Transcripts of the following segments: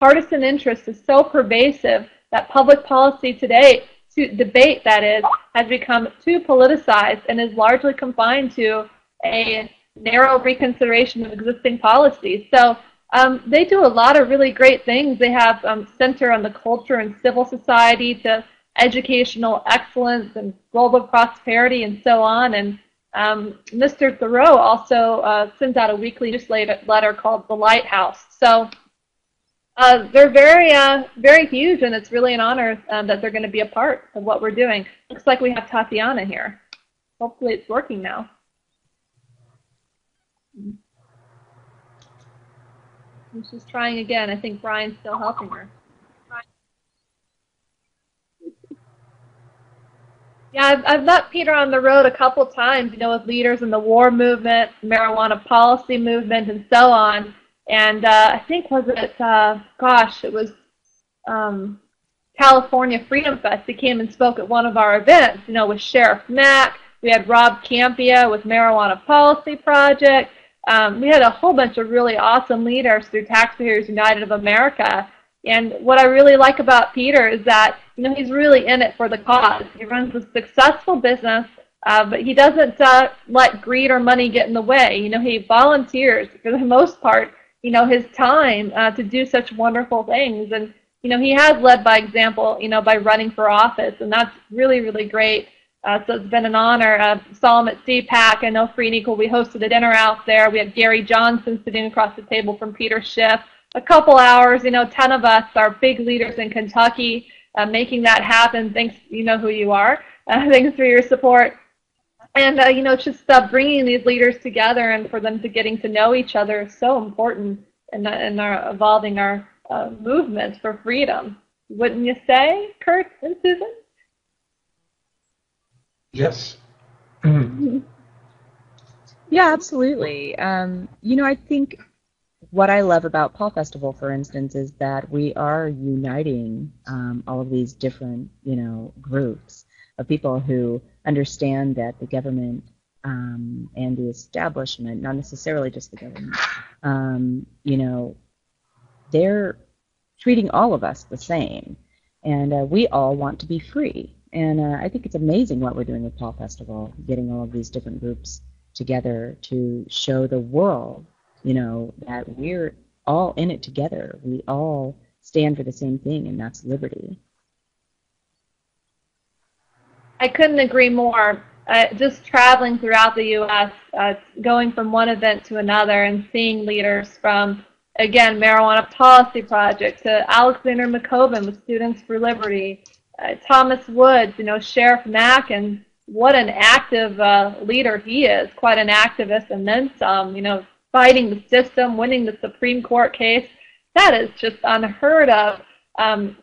partisan interest is so pervasive that public policy today, debate that is, has become too politicized and is largely confined to a narrow reconsideration of existing policies. So they do a lot of really great things. They have center on the culture and civil society to educational excellence and global prosperity and so on. And Mr. Theroux also sends out a weekly newsletter called The Lighthouse. So they're very huge, and it's really an honor that they're going to be a part of what we're doing. Looks like we have Tatiana here. Hopefully it's working now. She's trying again. I think Bryan's still helping her. Yeah, I've met Peter on the road a couple times, you know, with leaders in the war movement, marijuana policy movement, and so on. And I think, was it, gosh, it was California Freedom Fest. He came and spoke at one of our events, you know, with Sheriff Mack. We had Rob Campia with Marijuana Policy Project. We had a whole bunch of really awesome leaders through Taxpayers United of America. And what I really like about Peter is that, you know, he's really in it for the cause. He runs a successful business, but he doesn't let greed or money get in the way. You know, he volunteers for the most part, you know, his time to do such wonderful things. And, you know, he has led by example, you know, by running for office, and that's really, really great. So it's been an honor. Saw him at CPAC. I know Free and Equal. We hosted a dinner out there. We had Gary Johnson sitting across the table from Peter Schiff. A couple hours, you know, 10 of us are big leaders in Kentucky, making that happen. Thanks, you know who you are. Thanks for your support. And, you know, just bringing these leaders together and for them to getting to know each other is so important in our evolving our movement for freedom. Wouldn't you say, Kurt and Susan? Yes. Yeah, absolutely. You know, I think what I love about Paul Festival, for instance, is that we are uniting all of these different, you know, groups of people who understand that the government and the establishment, not necessarily just the government, you know, they're treating all of us the same, and we all want to be free. And I think it's amazing what we're doing with Paul Festival, getting all of these different groups together to show the world, you know, that we're all in it together. We all stand for the same thing, and that's liberty. I couldn't agree more. Just traveling throughout the U.S., going from one event to another and seeing leaders from, again, Marijuana Policy Project to Alexander McCoven with Students for Liberty, Thomas Woods, you know, Sheriff Mack, and what an active leader he is, quite an activist, and then some, you know, fighting the system, winning the Supreme Court case. That is just unheard of.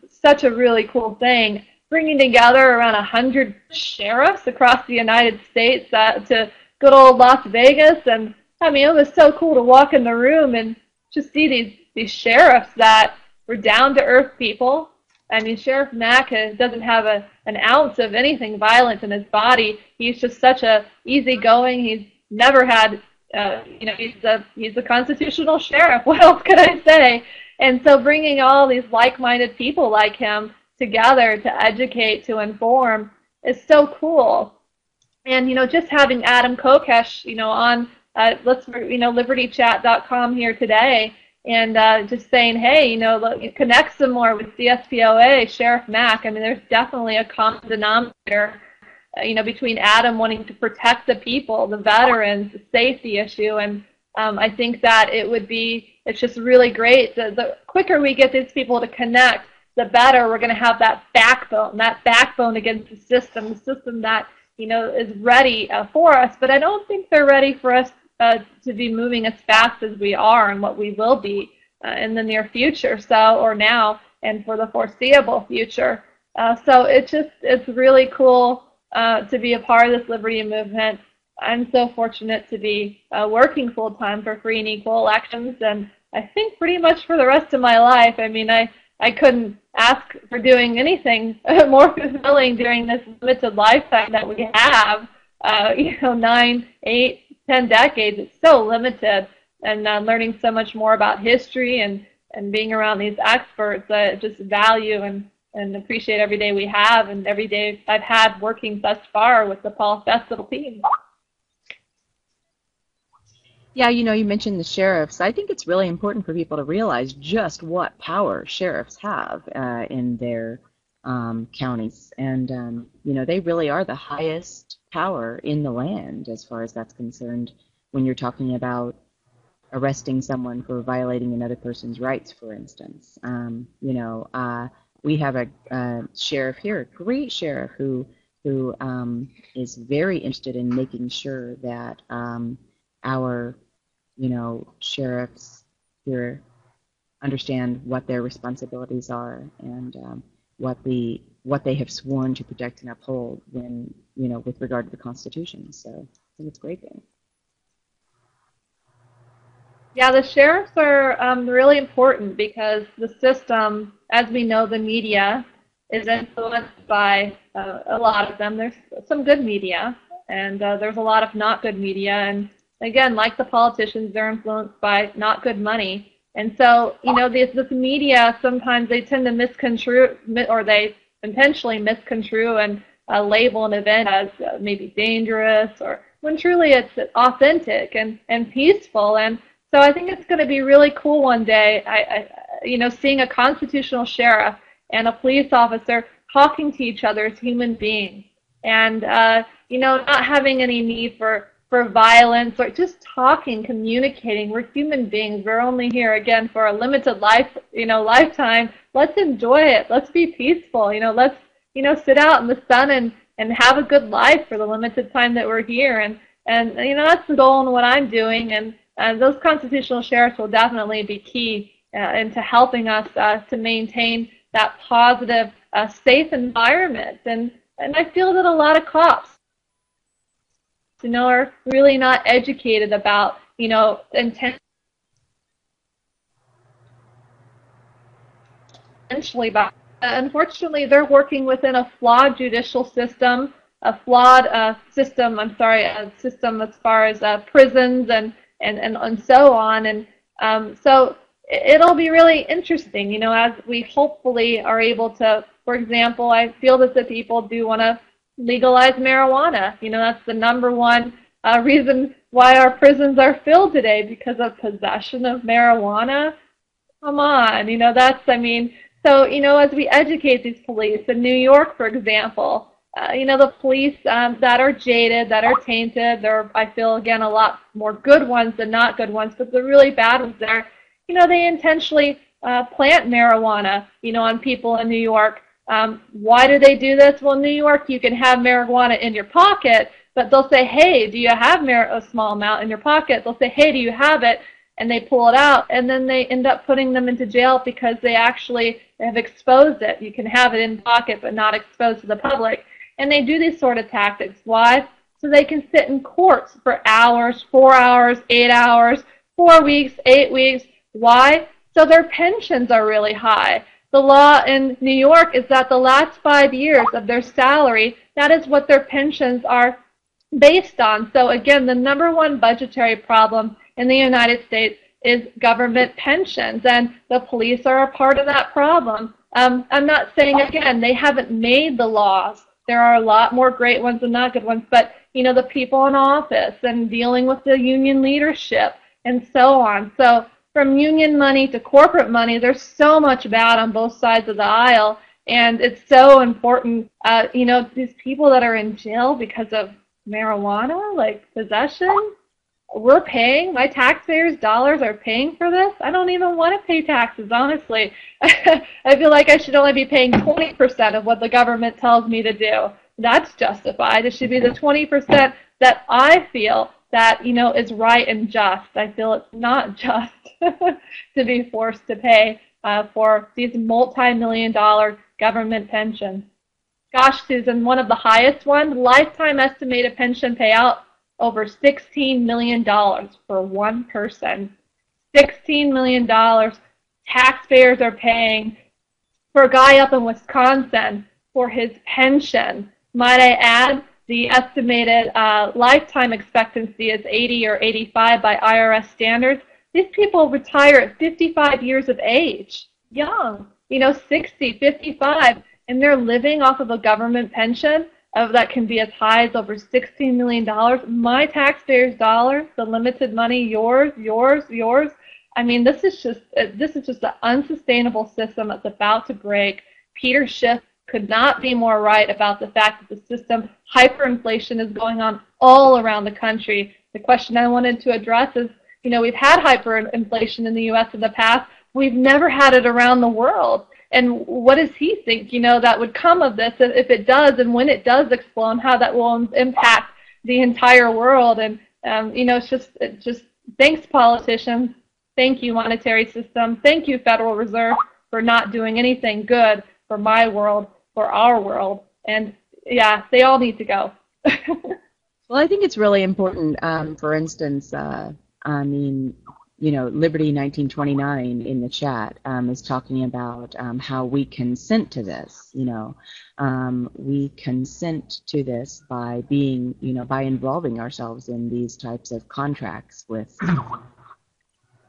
Such a really cool thing. Bringing together around 100 sheriffs across the United States to good old Las Vegas. And, I mean, it was so cool to walk in the room and just see these sheriffs that were down-to-earth people. I mean, Sheriff Mack doesn't have an ounce of anything violent in his body. He's just such a easygoing. He's never had, you know, he's a constitutional sheriff. What else could I say? And so bringing all these like-minded people like him together to educate, to inform, is so cool. And, you know, just having Adam Kokesh, you know, on, libertychat.com here today, and just saying, hey, you know, look, connect some more with CSPOA, Sheriff Mack. I mean, there's definitely a common denominator, you know, between Adam wanting to protect the people, the veterans, the safety issue, and I think that it's just really great. The quicker we get these people to connect, the better we're going to have that backbone against the system that, you know, is ready for us. But I don't think they're ready for us to be moving as fast as we are and what we will be in the near future, or now, and for the foreseeable future. So it's really cool to be a part of this liberty movement. I'm so fortunate to be working full-time for free and equal elections, and I think pretty much for the rest of my life. I mean, I couldn't ask for doing anything more fulfilling during this limited lifetime that we have. You know, 9, 8, 10 decades. It's so limited, and learning so much more about history and and being around these experts, I just value and appreciate every day we have and every day I've had working thus far with the Fall Festival team. Yeah, you mentioned the sheriffs. I think it's really important for people to realize just what power sheriffs have in their counties. And, they really are the highest power in the land as far as that's concerned when you're talking about arresting someone for violating another person's rights, for instance. We have a sheriff here, a great sheriff, who is very interested in making sure that our sheriffs here understand what their responsibilities are and what they have sworn to protect and uphold when with regard to the Constitution. So I think it's a great thing. Yeah, the sheriffs are really important because the system, as we know, the media is influenced by a lot of them. There's some good media, and there's a lot of not good media. And again, like the politicians, they're influenced by not good money. And so, this media, sometimes they tend to misconstrue, or they intentionally misconstrue and label an event as maybe dangerous, or when truly it's authentic and peaceful. And so I think it's going to be really cool one day, seeing a constitutional sheriff and a police officer talking to each other as human beings, and not having any need for violence, or just talking, communicating. We're human beings. We're only here again for a limited lifetime. Let's enjoy it. Let's be peaceful. Let's sit out in the sun and have a good life for the limited time that we're here. And that's the goal in what I'm doing. And those constitutional sheriffs will definitely be key into helping us to maintain that positive, safe environment. And I feel that a lot of cops, are really not educated about, intentionally by. Unfortunately, they're working within a flawed judicial system, a flawed system as far as prisons and so on. And so it'll be really interesting, as we hopefully are able to, for example, I feel that the people do want to legalize marijuana. That's the number one reason why our prisons are filled today, because of possession of marijuana. Come on, so, as we educate these police, in New York, for example, the police that are jaded, that are tainted, there are, I feel, again, a lot more good ones than not good ones, but the really bad ones there, they intentionally plant marijuana, on people in New York. Why do they do this? Well, in New York, you can have marijuana in your pocket, but they'll say, hey, do you have a small amount in your pocket? They'll say, hey, do you have it? And they pull it out, and then they end up putting them into jail because they actually have exposed it. You can have it in pocket, but not exposed to the public. And they do these sort of tactics. Why? So they can sit in courts for hours, 4 hours, 8 hours, 4 weeks, 8 weeks. Why? So their pensions are really high. The law in New York is that the last 5 years of their salary, that is what their pensions are based on. So again, the number one budgetary problem in the United States is government pensions, and the police are a part of that problem. I'm not saying, again, they haven't made the laws. There are a lot more great ones than not good ones, but, the people in office and dealing with the union leadership and so on. So from union money to corporate money, there's so much bad on both sides of the aisle, and it's so important, these people that are in jail because of marijuana, like possession, we're paying, my taxpayers' dollars are paying for this. I don't even want to pay taxes, honestly. I feel like I should only be paying 20% of what the government tells me to do. That's justified. It should be the 20% that I feel that, is right and just. I feel it's not just to be forced to pay for these multi-million-dollar government pensions. Gosh, Susan, one of the highest ones, lifetime estimated pension payout, over $16 million for one person. $16 million taxpayers are paying for a guy up in Wisconsin for his pension. Might I add, the estimated lifetime expectancy is 80 or 85 by IRS standards. These people retire at 55 years of age, young, 60, 55, and they're living off of a government pension that can be as high as over $16 million. My taxpayers' dollars, the limited money, yours, yours, yours. I mean, this is just an unsustainable system that's about to break. Peter Schiff could not be more right about the fact that the system, hyperinflation, is going on all around the country. The question I wanted to address is, we've had hyperinflation in the U.S. in the past. We've never had it around the world. And what does he think, that would come of this if it does, and when it does explode, how that will impact the entire world? And, it's just thanks, politicians. Thank you, monetary system. Thank you, Federal Reserve, for not doing anything good for my world, for our world. And, yeah, they all need to go. Well, I think it's really important, for instance, Liberty 1929 in the chat is talking about how we consent to this. We consent to this by being, by involving ourselves in these types of contracts with,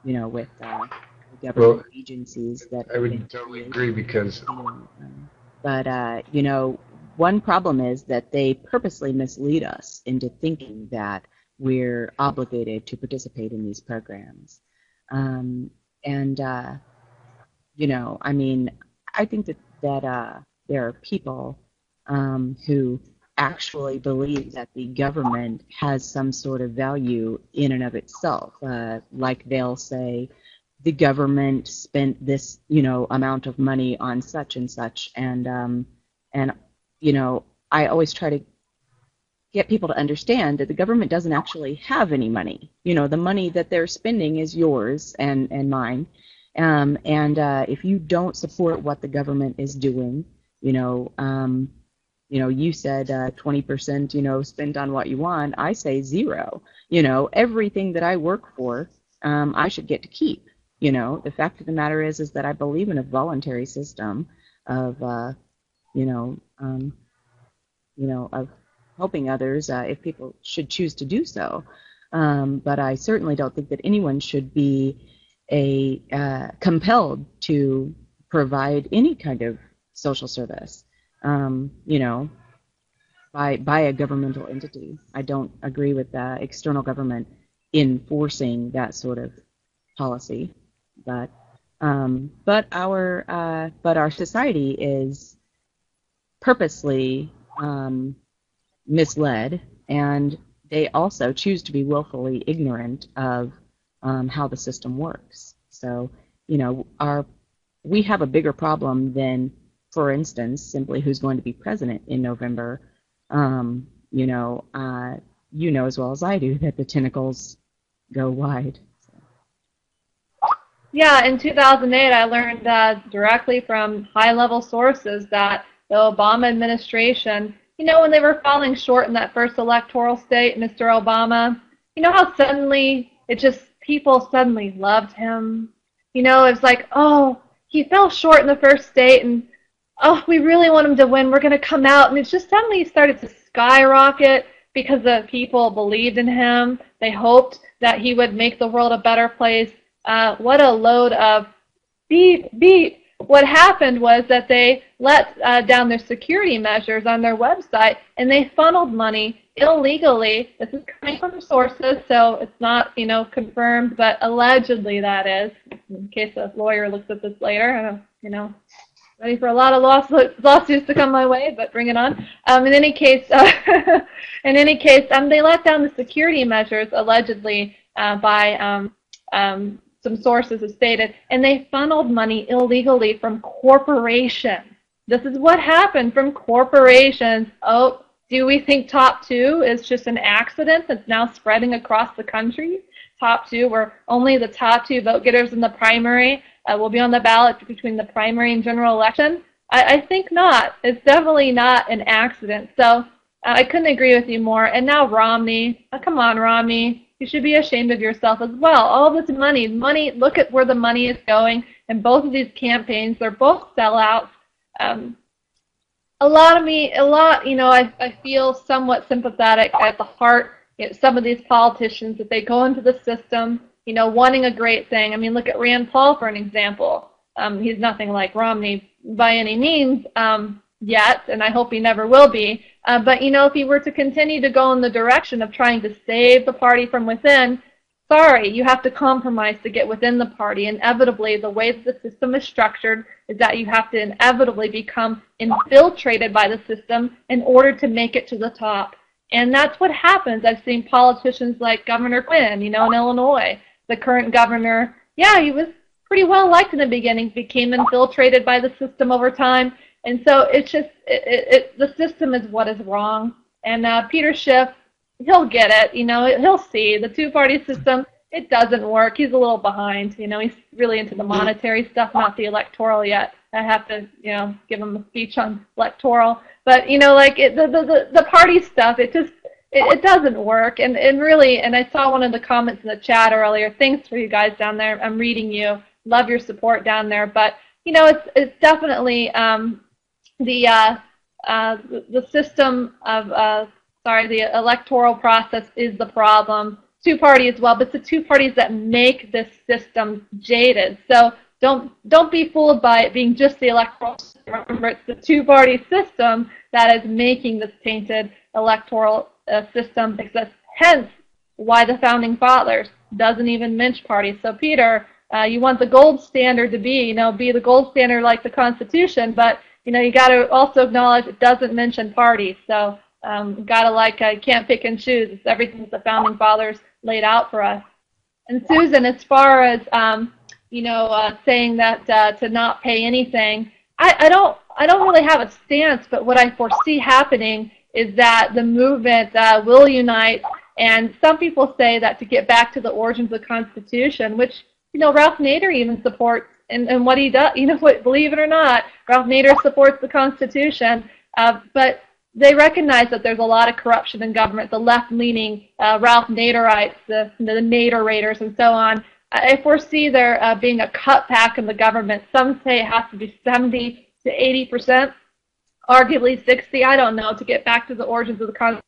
with government agencies that. I would totally agree because. But one problem is that they purposely mislead us into thinking that we're obligated to participate in these programs. I think that there are people who actually believe that the government has some sort of value in and of itself. Like they'll say, the government spent this, amount of money on such and such, and I always try to get people to understand that the government doesn't actually have any money. The money that they're spending is yours and mine. If you don't support what the government is doing, you said 20%, spend on what you want. I say 0. Everything that I work for, I should get to keep. The fact of the matter is that I believe in a voluntary system of, of helping others if people should choose to do so. But I certainly don't think that anyone should be compelled to provide any kind of social service, by a governmental entity. I don't agree with external government enforcing that sort of policy. But our society is purposely misled, and they also choose to be willfully ignorant of how the system works. So, we have a bigger problem than, for instance, simply who's going to be president in November. You know as well as I do that the tentacles go wide. Yeah, in 2008, I learned directly from high-level sources that the Obama administration, when they were falling short in that first electoral state, Mr. Obama, how suddenly people suddenly loved him. It's like, oh, he fell short in the first state, and oh, we really want him to win. We're going to come out. And it's just suddenly started to skyrocket because the people believed in him. They hoped that he would make the world a better place. What a load of beep, beep. What happened was that they let down their security measures on their website, and they funneled money illegally. This is coming from sources, so it's not, confirmed, but allegedly that is, in case a lawyer looks at this later. I don't, ready for a lot of lawsuits to come my way, but bring it on. In any case, they let down the security measures allegedly by some sources have stated, and they funneled money illegally from corporations. This is what happened from corporations. Oh, do we think Top 2 is just an accident that's now spreading across the country? Top 2, where only the top 2 vote getters in the primary will be on the ballot between the primary and general election? I think not. It's definitely not an accident. So I couldn't agree with you more. And now Romney. Oh, come on, Romney. You should be ashamed of yourself as well. All this money, look at where the money is going. And both of these campaigns, they're both sellouts. I feel somewhat sympathetic at the heart. Some of these politicians, that they go into the system, wanting a great thing. I mean, look at Rand Paul for an example. He's nothing like Romney by any means yet, and I hope he never will be. But, if he were to continue to go in the direction of trying to save the party from within, sorry, you have to compromise to get within the party. Inevitably, the way that the system is structured is that you have to inevitably become infiltrated by the system in order to make it to the top. And that's what happens. I've seen politicians like Governor Quinn, in Illinois. The current governor, he was pretty well liked in the beginning, became infiltrated by the system over time. And so it's just, the system is what is wrong. And Peter Schiff, he'll get it, he'll see. The two-party system, it doesn't work. He's a little behind. He's really into the monetary stuff, not the electoral yet. I have to, give him a speech on electoral. But, the party stuff, it doesn't work. And really, and I saw one of the comments in the chat earlier. Thanks for you guys down there. I'm reading you. Love your support down there. But, it's definitely the system of, the electoral process is the problem. Two-party as well, but it's the two parties that make this system jaded. So don't be fooled by it being just the electoral system. Remember, it's the two-party system that is making this tainted electoral system exist. Hence, why the Founding Fathers doesn't even mention parties. So, Peter, you want the gold standard to be the gold standard like the Constitution, but, you got to also acknowledge it doesn't mention parties. So, gotta can't pick and choose. It's everything that the Founding Fathers laid out for us. And Susan, as far as saying that to not pay anything, I don't really have a stance, but what I foresee happening is that the movement will unite. And some people say that to get back to the origins of the Constitution, which Ralph Nader even supports, and what he does, believe it or not, Ralph Nader supports the Constitution, but they recognize that there's a lot of corruption in government, the left-leaning Ralph Naderites, the Nader Raiders, and so on. I foresee there being a cutback in the government. Some say it has to be 70 to 80%, arguably 60, I don't know, to get back to the origins of the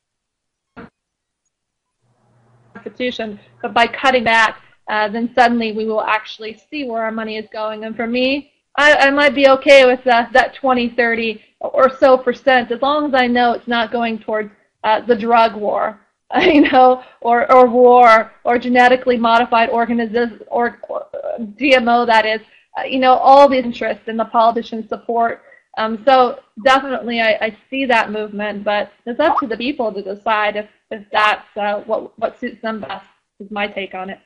Constitution. But by cutting back, then suddenly we will actually see where our money is going. And for me, I might be okay with that 20, 30 or so percent, as long as I know it's not going towards the drug war, or war, or genetically modified organisms, or GMO, that is, all the interests and the politicians' support. So definitely I see that movement, but it's up to the people to decide if that's what suits them best, is my take on it.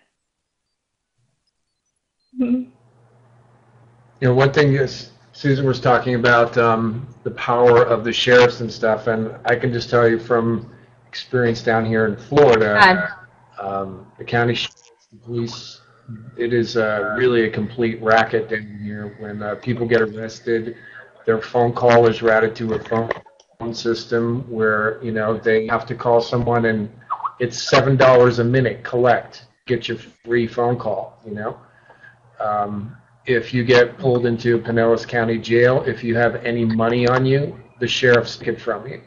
One thing is, Susan was talking about the power of the sheriffs and stuff, and I can just tell you from experience down here in Florida, the county sheriffs, the police, it is really a complete racket down here. When people get arrested, their phone call is routed to a phone system where they have to call someone, and it's $7 a minute collect, get your free phone call. If you get pulled into Pinellas County Jail, if you have any money on you, the sheriffs take it from you.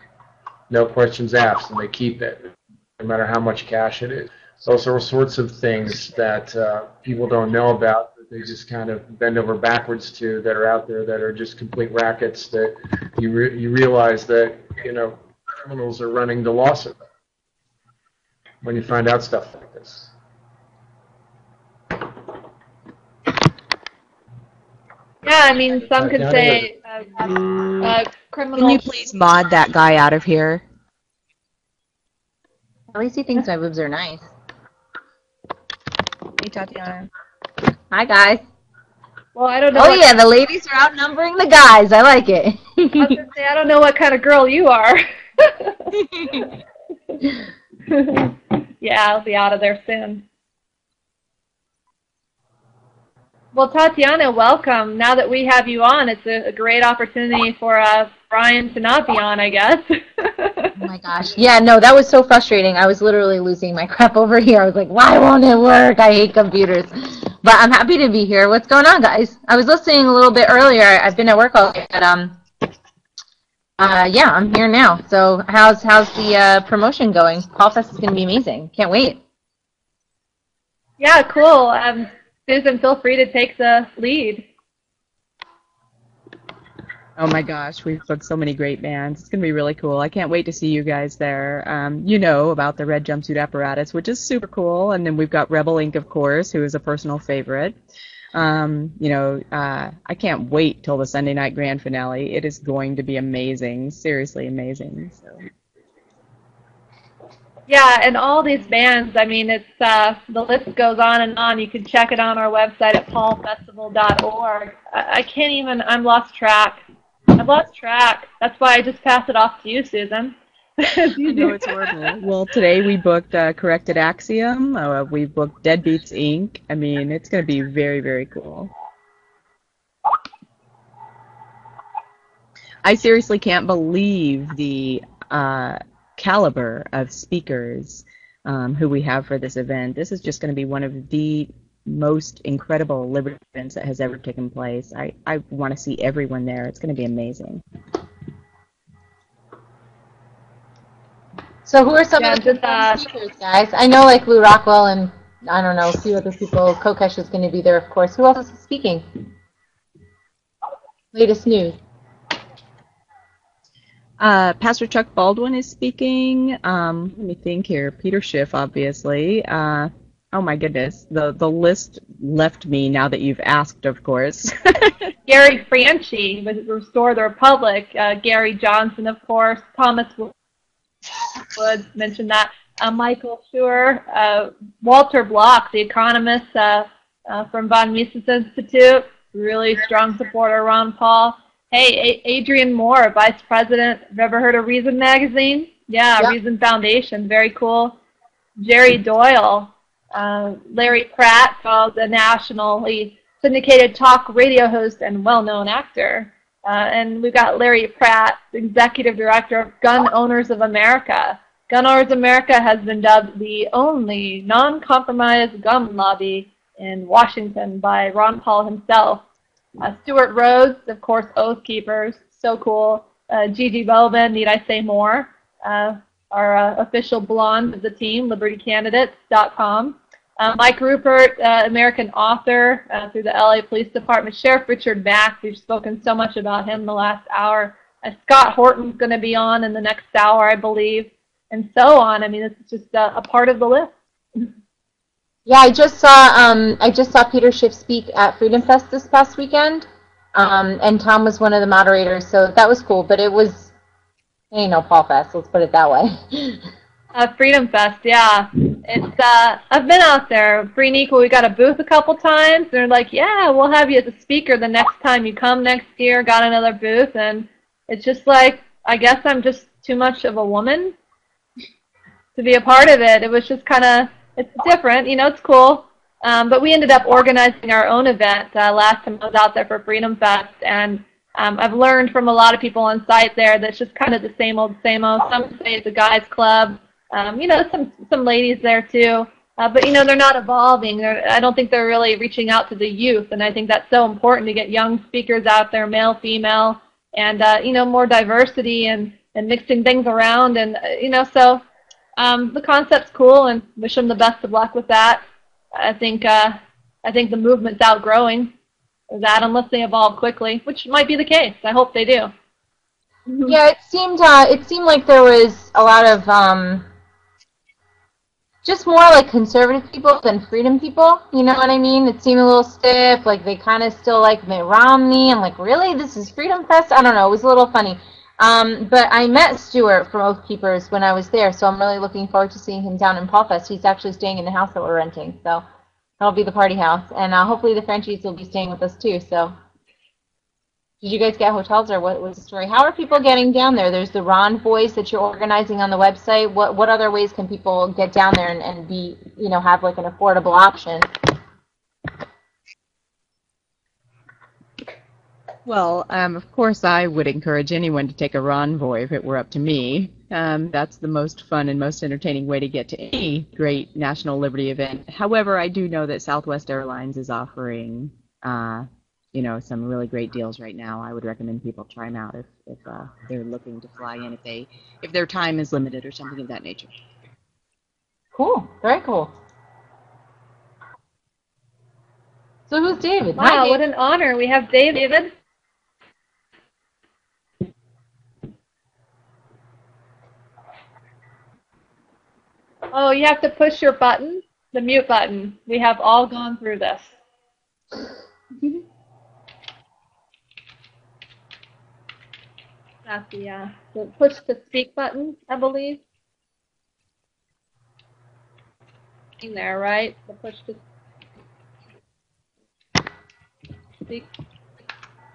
No questions asked, and they keep it, no matter how much cash it is. Those are all sorts of things that people don't know about, that they just kind of bend over backwards to, that are out there that are just complete rackets, that you realize that, criminals are running the lawsuit when you find out stuff like this. Yeah, I mean, some could say criminals. Can you please mod that guy out of here? At least he thinks my boobs are nice. Hey, Tatiana. Hi, guys. Well, I don't know. Oh, yeah, the ladies are outnumbering the guys. I like it. I was going to say, I don't know what kind of girl you are. Yeah, I'll be out of their soon. Well, Tatiana, welcome. Now that we have you on, it's a great opportunity for Bryan to not be on, I guess. Oh my gosh. Yeah, no, that was so frustrating. I was literally losing my crap over here. I was like, why won't it work? I hate computers. But I'm happy to be here. What's going on, guys? I was listening a little bit earlier. I've been at work all day, but yeah, I'm here now. So how's the promotion going? Fall Fest is going to be amazing. Can't wait. Yeah, cool. Susan, feel free to take the lead. Oh my gosh, we've booked so many great bands. It's going to be really cool. I can't wait to see you guys there. You know about the Red Jumpsuit Apparatus, which is super cool. And then we've got Rebel Inc., of course, who is a personal favorite. I can't wait till the Sunday night grand finale. It is going to be amazing, seriously amazing. So. Yeah, and all these bands, I mean, it's the list goes on and on. You can check it on our website at paulfestival.org. I can't even, I'm lost track. I've lost track. That's why I just pass it off to you, Susan. I know it's horrible. Well, today we booked Corrected Axiom. We booked Deadbeats Inc. I mean, it's going to be very, very cool. I seriously can't believe the caliber of speakers who we have for this event. This is just going to be one of the most incredible Liberty events that has ever taken place. I want to see everyone there. It's going to be amazing. So who are some of the speakers, guys? I know like Lou Rockwell and I don't know, a few other people. Kokesh is going to be there, of course. Who else is speaking? Latest news. Pastor Chuck Baldwin is speaking. Let me think here. Peter Schiff, obviously. Oh my goodness, the list left me now that you've asked, of course. Gary Franchi with Restore the Republic. Gary Johnson, of course. Thomas Woods mentioned that. Michael Schur. Walter Block, the economist from von Mises Institute. Really strong supporter of Ron Paul. Hey, Adrian Moore, Vice President. Have you ever heard of Reason Magazine? Yeah, yep. Reason Foundation. Very cool. Jerry Doyle. Larry Pratt, the nationally syndicated talk radio host and well-known actor. And we've got Larry Pratt, Executive Director of Gun Owners of America. Gun Owners of America has been dubbed the only non-compromise gun lobby in Washington by Ron Paul himself. Stuart Rhodes, of course, Oath Keepers, so cool. Gigi Bowman, need I say more? Our official blonde of the team, libertycandidates.com. Mike Rupert, American author through the LA Police Department. Sheriff Richard Mack, we've spoken so much about him in the last hour. Scott Horton's going to be on in the next hour, I believe, and so on. I mean, it's just a part of the list. Yeah, I just saw Peter Schiff speak at Freedom Fest this past weekend, and Tom was one of the moderators, so that was cool. But it ain't no Paul Fest, let's put it that way. Freedom Fest, yeah. It's I've been out there. Free and Equal, we got a booth a couple times. They're like, yeah, we'll have you as a speaker the next time you come next year. Got another booth, and it's just like, I guess I'm just too much of a woman to be a part of it. It was just kind of, it's different, you know, it's cool. But we ended up organizing our own event last time I was out there for Freedom Fest, and I've learned from a lot of people on site there that's just kind of the same old, same old. Some say it's a guys club. You know, some ladies there too, but you know, they're not evolving. I don't think they're really reaching out to the youth, and I think that's so important to get young speakers out there, male, female, and you know, more diversity and mixing things around, and you know, so the concept's cool, and wish them the best of luck with that. I think the movement's outgrowing that unless they evolve quickly, which might be the case. I hope they do. Yeah, it seemed like there was a lot of just more like conservative people than freedom people, you know what I mean? It seemed a little stiff, like they kind of still like Mitt Romney. I'm like, really? This is Freedom Fest? I don't know, it was a little funny. But I met Stuart from Oath Keepers when I was there, so I'm really looking forward to seeing him down in Paul Fest. He's actually staying in the house that we're renting, so that'll be the party house. And hopefully the Frenchies will be staying with us too, so. Did you guys get hotels, or what was the story? How are people getting down there? There's the Ron Voice that you're organizing on the website. What other ways can people get down there and be, you know, have like an affordable option? Well, of course, I would encourage anyone to take a Ronvoy if it were up to me. That's the most fun and most entertaining way to get to any great National Liberty event. However, I do know that Southwest Airlines is offering you know, some really great deals right now. I would recommend people try them out if they're looking to fly in, if their time is limited or something of that nature. Cool, very cool. So who's David? Wow, Hi, David. what an honor. We have David. Oh, you have to push your button, the mute button. We have all gone through this. That's the push to speak button, I believe. In there, right? The push to speak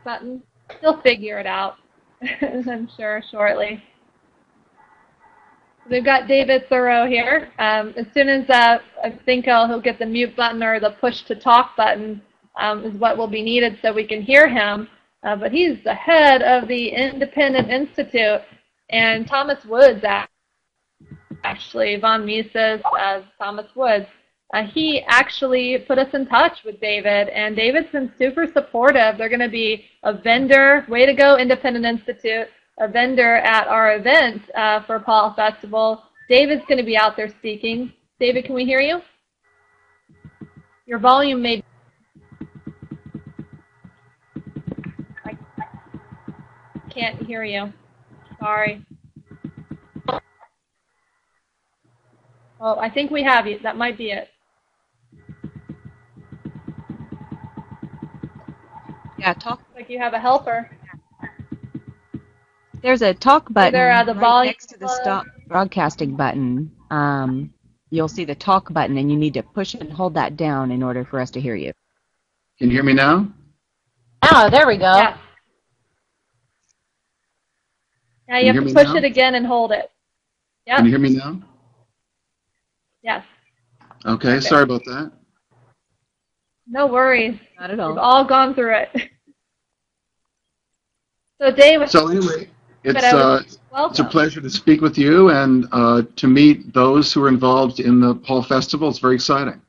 button. He'll figure it out, I'm sure, shortly. We've got David Theroux here. As soon as I think he'll get the mute button or the push to talk button is what will be needed so we can hear him. But he's the head of the Independent Institute, and Thomas Woods, actually, von Mises, Thomas Woods, he actually put us in touch with David, and David's been super supportive. They're going to be a vendor, way to go, Independent Institute, a vendor at our event for Paul Festival. David's going to be out there speaking. David, can we hear you? Your volume may be... I can't hear you. Sorry. Oh, I think we have you. That might be it. Yeah, talk. Like you have a helper. There's a talk button The right volume next to the stop broadcasting button. You'll see the talk button, and you need to push and hold that down in order for us to hear you. Can you hear me now? Oh, there we go. Yeah. Now you have to push it again and hold it. Yep. Can you hear me now? Yes. Okay, sorry about that. No worries. Not at all. We've all gone through it. So, David. So anyway, it's a pleasure to speak with you and to meet those who are involved in the Paul Festival. It's very exciting.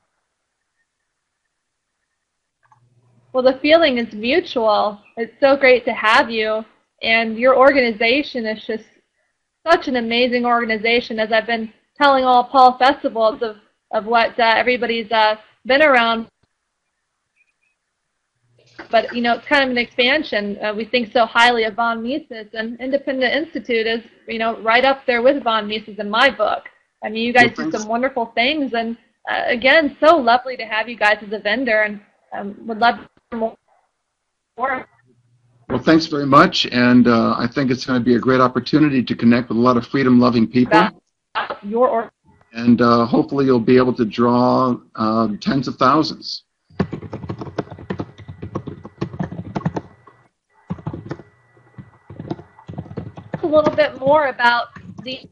Well, the feeling is mutual. It's so great to have you, and your organization is just such an amazing organization. As I've been telling all Paul Festivals of what everybody's been around. But, you know, it's kind of an expansion. We think so highly of von Mises, and Independent Institute is, you know, right up there with von Mises in my book. I mean, you guys do some wonderful things, and again, so lovely to have you guys as a vendor, and would love more. Well, thanks very much, and I think it's going to be a great opportunity to connect with a lot of freedom-loving people. And hopefully you'll be able to draw tens of thousands. A little bit more about the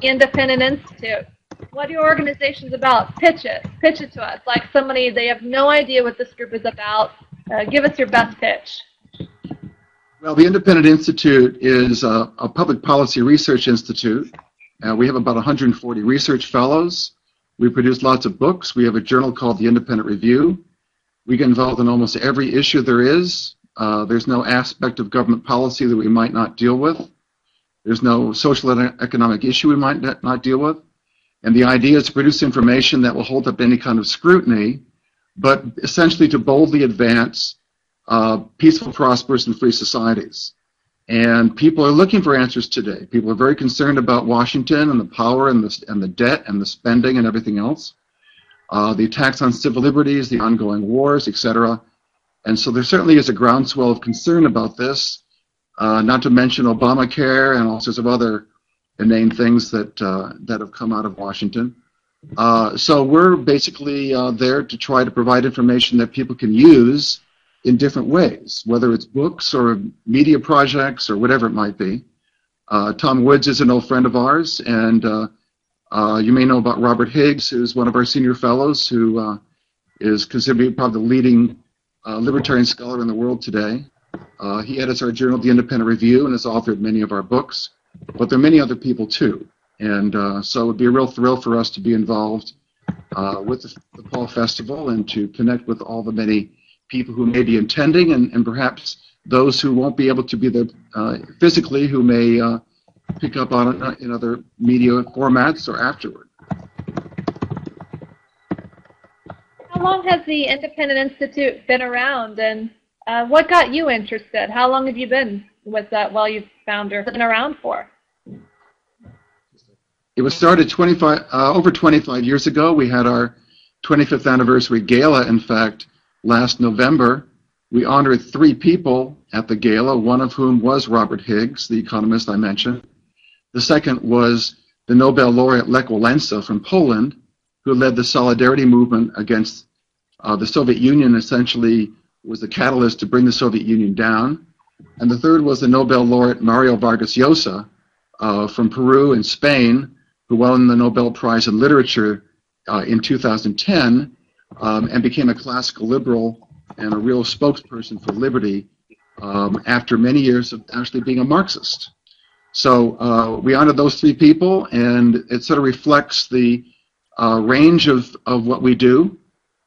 Independent Institute. What are your organizations about? Pitch it to us. Like somebody, they have no idea what this group is about. Give us your best pitch. Well, the Independent Institute is a public policy research institute. We have about 140 research fellows. We produce lots of books. We have a journal called the Independent Review. We get involved in almost every issue there is. There's no aspect of government policy that we might not deal with. There's no social and economic issue we might not deal with. And the idea is to produce information that will hold up any kind of scrutiny, but essentially to boldly advance peaceful, prosperous, and free societies. And people are looking for answers today. People are very concerned about Washington and the power and the debt and the spending and everything else. The attacks on civil liberties, the ongoing wars, etc. And so there certainly is a groundswell of concern about this, not to mention Obamacare and all sorts of other inane things that have come out of Washington. So we're basically there to try to provide information that people can use in different ways, whether it's books or media projects or whatever it might be. Tom Woods is an old friend of ours, and you may know about Robert Higgs, who's one of our senior fellows, who is considered probably the leading libertarian scholar in the world today. He edits our journal, The Independent Review, and has authored many of our books. But there are many other people too, and so it would be a real thrill for us to be involved with the Paul Festival and to connect with all the many people who may be attending, and perhaps those who won't be able to be there physically, who may pick up on it in other media formats or afterward. How long has the Independent Institute been around, and what got you interested? How long have you been with that Well-You founder been around for? It was started over 25 years ago. We had our 25th anniversary gala, in fact, last November. We honored 3 people at the gala, one of whom was Robert Higgs, the economist I mentioned. The second was the Nobel laureate Lech Walesa from Poland, who led the solidarity movement against the Soviet Union, essentially was the catalyst to bring the Soviet Union down. And the third was the Nobel laureate Mario Vargas Llosa from Peru and Spain, who won the Nobel Prize in Literature in 2010 and became a classical liberal and a real spokesperson for liberty after many years of actually being a Marxist. So we honored those 3 people, and it sort of reflects the range of what we do.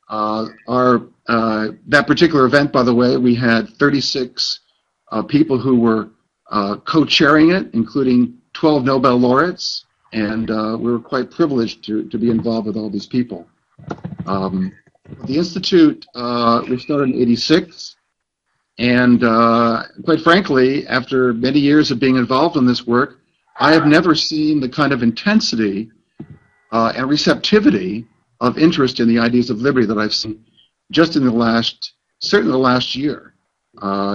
That particular event, by the way, we had 36 people who were co-chairing it, including 12 Nobel laureates, and we were quite privileged to be involved with all these people. The Institute was started in '86, and quite frankly, after many years of being involved in this work, I have never seen the kind of intensity and receptivity of interest in the ideas of liberty that I've seen just in certainly the last year.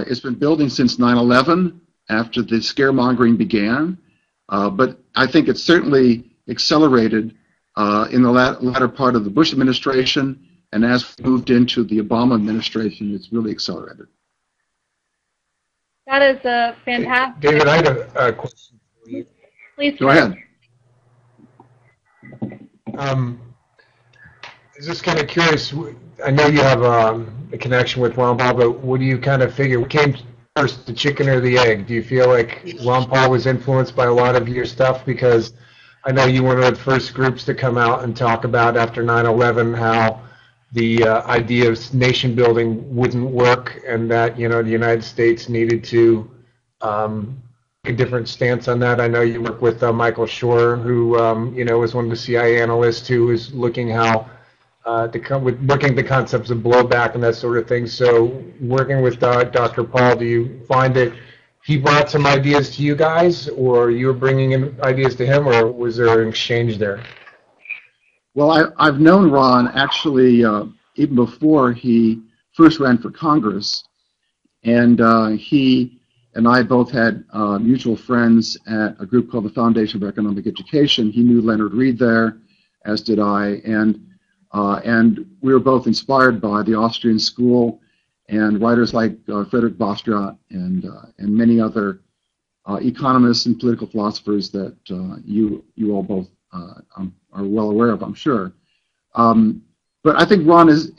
It's been building since 9/11, after the scaremongering began, but I think it's certainly accelerated in the latter part of the Bush administration, and as we moved into the Obama administration, it's really accelerated. That is a fantastic. David, I had a question for you. Please go ahead. I was just kind of curious. I know you have a connection with Ron Paul, but what do you kind of figure? What came first, the chicken or the egg? Do you feel like Ron Paul was influenced by a lot of your stuff? Because I know you were one of the first groups to come out and talk about after 9/11 how the idea of nation building wouldn't work, and that the United States needed to take a different stance on that. I know you work with Michael Shore, who was one of the CIA analysts who was looking how working the concepts of blowback and that sort of thing. So working with Dr. Paul, do you find that he brought some ideas to you guys, or you were bringing in ideas to him, or was there an exchange there? Well, I've known Ron actually even before he first ran for Congress, and he and I both had mutual friends at a group called the Foundation for Economic Education. He knew Leonard Read there, as did I, and we were both inspired by the Austrian school and writers like Frederick Bastiat and many other economists and political philosophers that you all both are well aware of, I'm sure. But I think Ron is,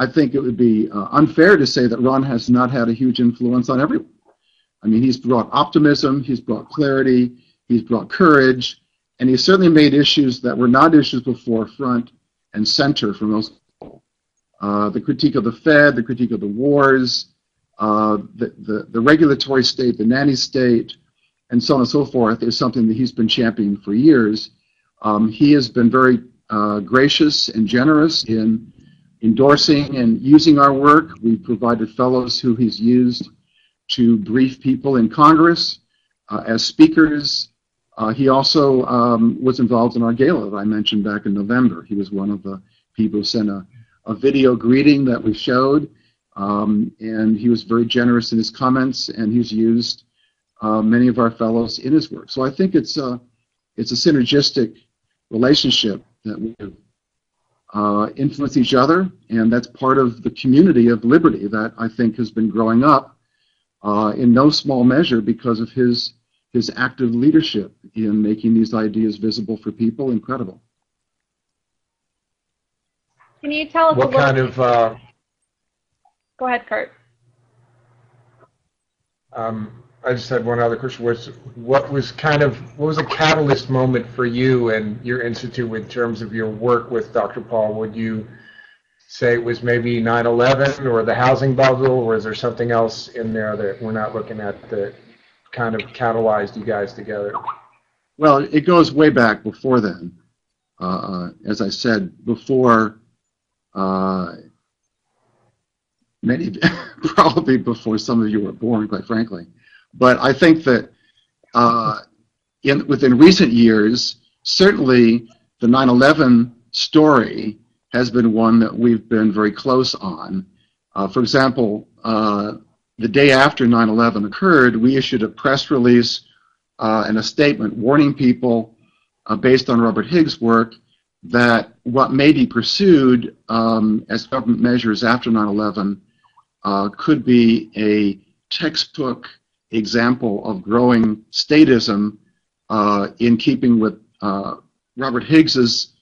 I think it would be unfair to say that Ron has not had a huge influence on everyone. I mean, he's brought optimism, he's brought clarity, he's brought courage, and he's certainly made issues that were not issues before front and center for most people. The critique of the Fed, the critique of the wars, the regulatory state, the nanny state, and so on and so forth is something that he's been championing for years. He has been very gracious and generous in endorsing and using our work. We've provided fellows who he's used to brief people in Congress as speakers. He also was involved in our gala that I mentioned back in November. He was one of the people who sent a video greeting that we showed, and he was very generous in his comments, and he's used many of our fellows in his work. So I think it's a synergistic relationship that we influence each other, and that's part of the community of liberty that I think has been growing up in no small measure because of his active leadership in making these ideas visible for people and credible. Can you tell us what kind of? Go ahead, Kurt. I just had one other question. What was a catalyst moment for you and your institute in terms of your work with Dr. Paul? Would you say it was maybe 9/11 or the housing bubble, or is there something else in there that we're not looking at that kind of catalyzed you guys together? Well, it goes way back before then. as I said before, many, probably before some of you were born, quite frankly. But I think that within recent years, certainly the 9/11 story has been one that we've been very close on. For example, the day after 9/11 occurred, we issued a press release and a statement warning people, based on Robert Higgs' work, that what may be pursued as government measures after 9/11 could be a textbook example of growing statism in keeping with Robert Higgs's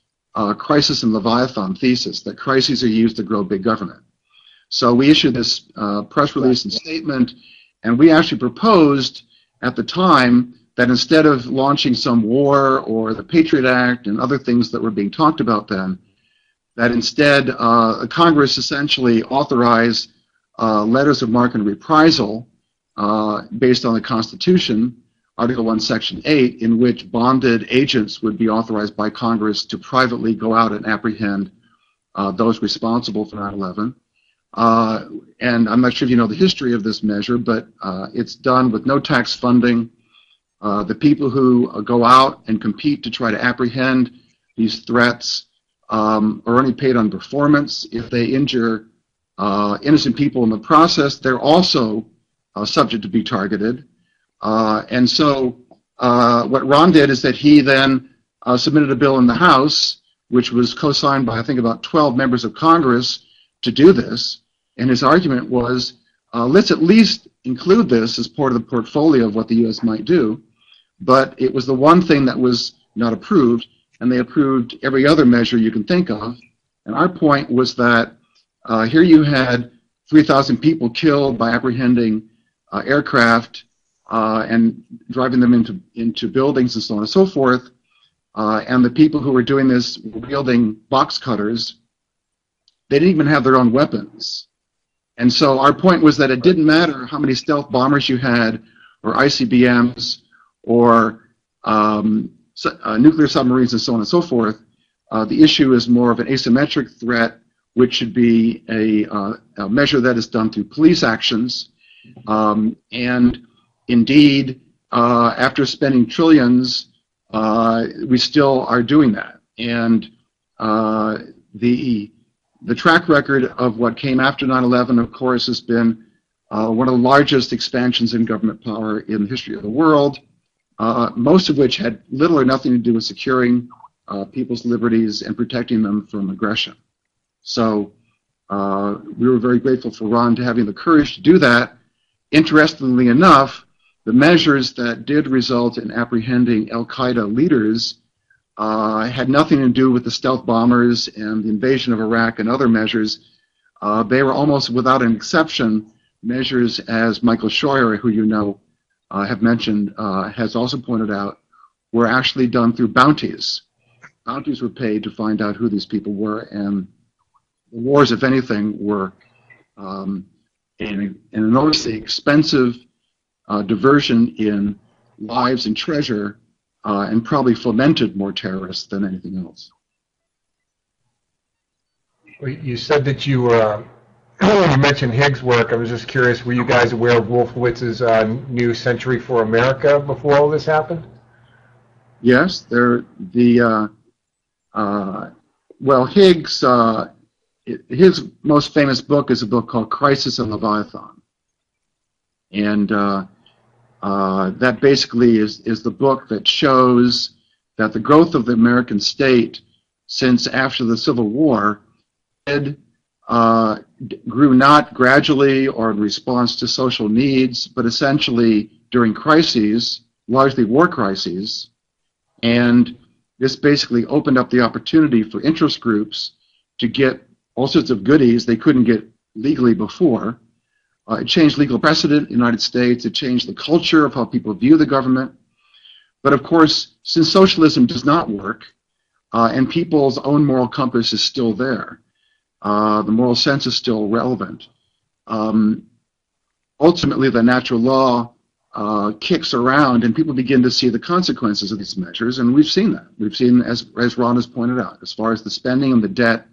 crisis and Leviathan thesis, that crises are used to grow big government. So we issued this press release and statement, and we actually proposed at the time that instead of launching some war or the Patriot Act and other things that were being talked about then, that instead Congress essentially authorized letters of marque and reprisal based on the Constitution, Article 1, Section 8, in which bonded agents would be authorized by Congress to privately go out and apprehend those responsible for 9/11. And I'm not sure if you know the history of this measure, but it's done with no tax funding. The people who go out and compete to try to apprehend these threats are only paid on performance. If they injure innocent people in the process, they're also subject to be targeted. And so what Ron did is that he then submitted a bill in the House, which was co-signed by, I think, about 12 members of Congress to do this. And his argument was, let's at least include this as part of the portfolio of what the U.S. might do. But it was the one thing that was not approved, and they approved every other measure you can think of. And our point was that here you had 3,000 people killed by apprehending aircraft and driving them into buildings and so on and so forth. And the people who were doing this were wielding box cutters. They didn't even have their own weapons. And so our point was that it didn't matter how many stealth bombers you had, or ICBMs, or nuclear submarines, and so on and so forth. The issue is more of an asymmetric threat, which should be a measure that is done through police actions. And indeed, after spending trillions, we still are doing that. And the track record of what came after 9/11, of course, has been one of the largest expansions in government power in the history of the world, most of which had little or nothing to do with securing people's liberties and protecting them from aggression. So we were very grateful for Ron to having the courage to do that. Interestingly enough, the measures that did result in apprehending al-Qaeda leaders had nothing to do with the stealth bombers and the invasion of Iraq and other measures. They were almost without an exception measures, as Michael Scheuer, who you know have mentioned, has also pointed out, were actually done through bounties. Bounties were paid to find out who these people were, and the wars, if anything, were an enormously expensive diversion in lives and treasure, and probably fomented more terrorists than anything else. Well, you said that you were, when you mentioned Higgs' work, I was just curious, were you guys aware of Wolfowitz's New Century for America before all this happened? Yes, well, Higgs, his most famous book is a book called Crisis and Leviathan. And that basically is the book that shows that the growth of the American state since after the Civil War grew not gradually or in response to social needs, but essentially during crises, largely war crises. And this basically opened up the opportunity for interest groups to get all sorts of goodies they couldn't get legally before. It changed legal precedent in the United States. It changed the culture of how people view the government. But of course, since socialism does not work, and people's own moral compass is still there, the moral sense is still relevant, ultimately the natural law kicks around, and people begin to see the consequences of these measures, and we've seen that. We've seen, as Ron has pointed out, as far as the spending and the debt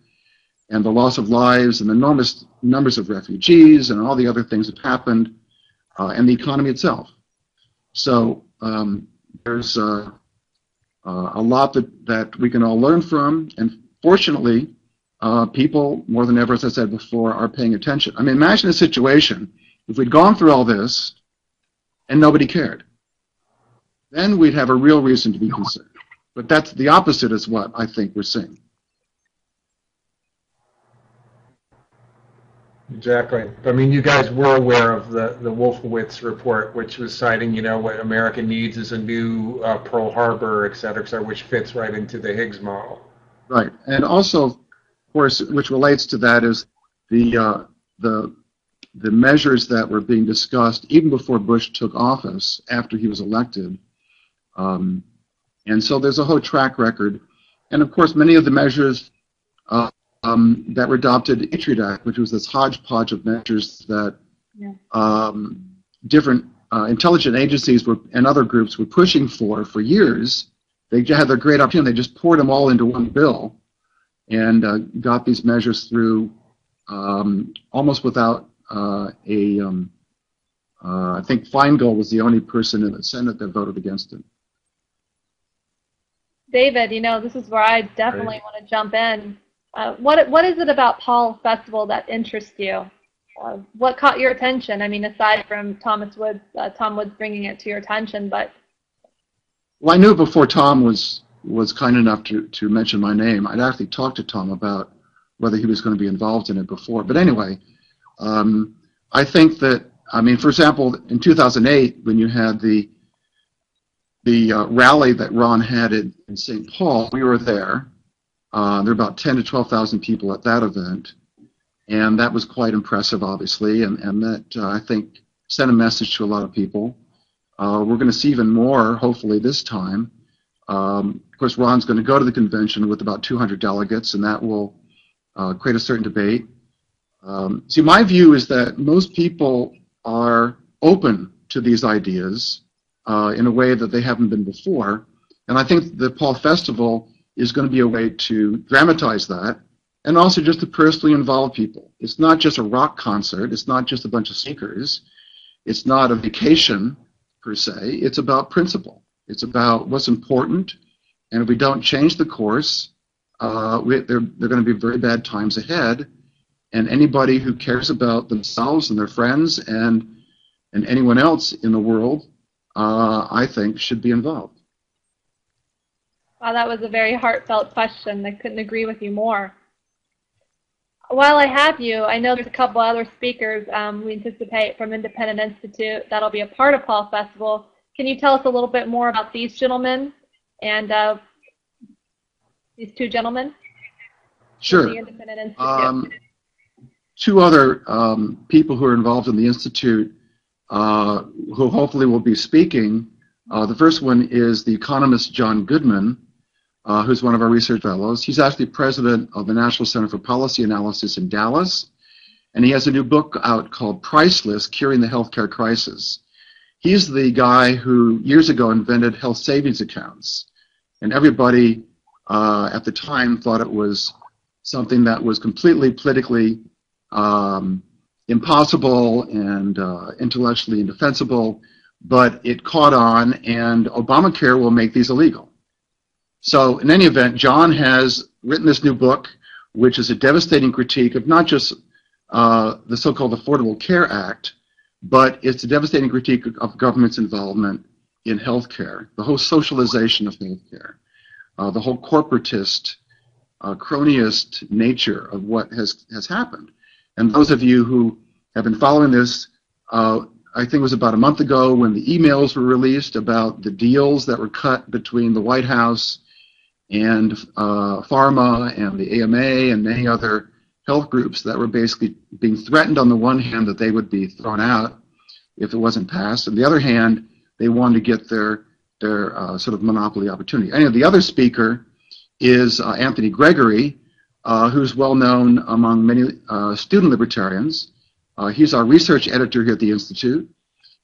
and the loss of lives and the enormous numbers of refugees and all the other things that happened, and the economy itself. So there's a lot that we can all learn from, and fortunately, people, more than ever, as I said before, are paying attention. I mean, imagine a situation, if we'd gone through all this and nobody cared. Then we'd have a real reason to be concerned. But that's the opposite is what I think we're seeing. Exactly. I mean, you guys were aware of the Wolfowitz report, which was citing, what America needs is a new Pearl Harbor, et cetera, which fits right into the Higgs model. Right. And also, of course, which relates to that is the measures that were being discussed even before Bush took office, after he was elected. And so there's a whole track record. And, of course, many of the measures that were adopted, Patriot Act, which was this hodgepodge of measures that different intelligence agencies and other groups were pushing for years. They had their great opportunity. They just poured them all into one bill and got these measures through almost without I think Feingold was the only person in the Senate that voted against it. David, this is where I definitely want to jump in. What is it about Paul Festival that interests you? What caught your attention? I mean, aside from Tom Woods bringing it to your attention, but. Well, I knew before Tom was kind enough to mention my name. I'd actually talked to Tom about whether he was going to be involved in it before. But anyway, I think that, for example, in 2008, when you had the rally that Ron had in St. Paul, we were there. There were about 10 to 12,000 people at that event, and that was quite impressive, obviously, and that, I think, sent a message to a lot of people. We're going to see even more, hopefully, this time. Of course, Ron's going to go to the convention with about 200 delegates, and that will create a certain debate. See, my view is that most people are open to these ideas in a way that they haven't been before, and I think the Paul Festival is going to be a way to dramatize that, and also just to personally involve people. It's not just a rock concert. It's not just a bunch of speakers. It's not a vacation, per se. It's about principle. It's about what's important, and if we don't change the course, there are going to be very bad times ahead, and anybody who cares about themselves and their friends and anyone else in the world, I think, should be involved. Wow, that was a very heartfelt question. I couldn't agree with you more. While I have you, I know there's a couple other speakers we anticipate from Independent Institute that'll be a part of Paul Festival. Can you tell us a little bit more about these gentlemen and these two gentlemen? Sure. The Independent Institute. Two other people who are involved in the Institute who hopefully will be speaking. The first one is the economist John Goodman, who's one of our research fellows. He's actually president of the National Center for Policy Analysis in Dallas, and he has a new book out called Priceless, Curing the Healthcare Crisis. He's the guy who years ago invented health savings accounts, and everybody at the time thought it was something that was completely politically impossible and intellectually indefensible, but it caught on, and Obamacare will make these illegal. So in any event, John has written this new book, which is a devastating critique of not just the so-called Affordable Care Act, but it's a devastating critique of government's involvement in healthcare, the whole socialization of healthcare, the whole corporatist, cronyist nature of what has happened. And those of you who have been following this, I think it was about a month ago when the emails were released about the deals that were cut between the White House and pharma and the AMA and many other health groups that were basically being threatened on the one hand that they would be thrown out if it wasn't passed, on the other hand, they wanted to get their sort of monopoly opportunity. Anyway, the other speaker is Anthony Gregory, who's well known among many student libertarians. He's our research editor here at the Institute.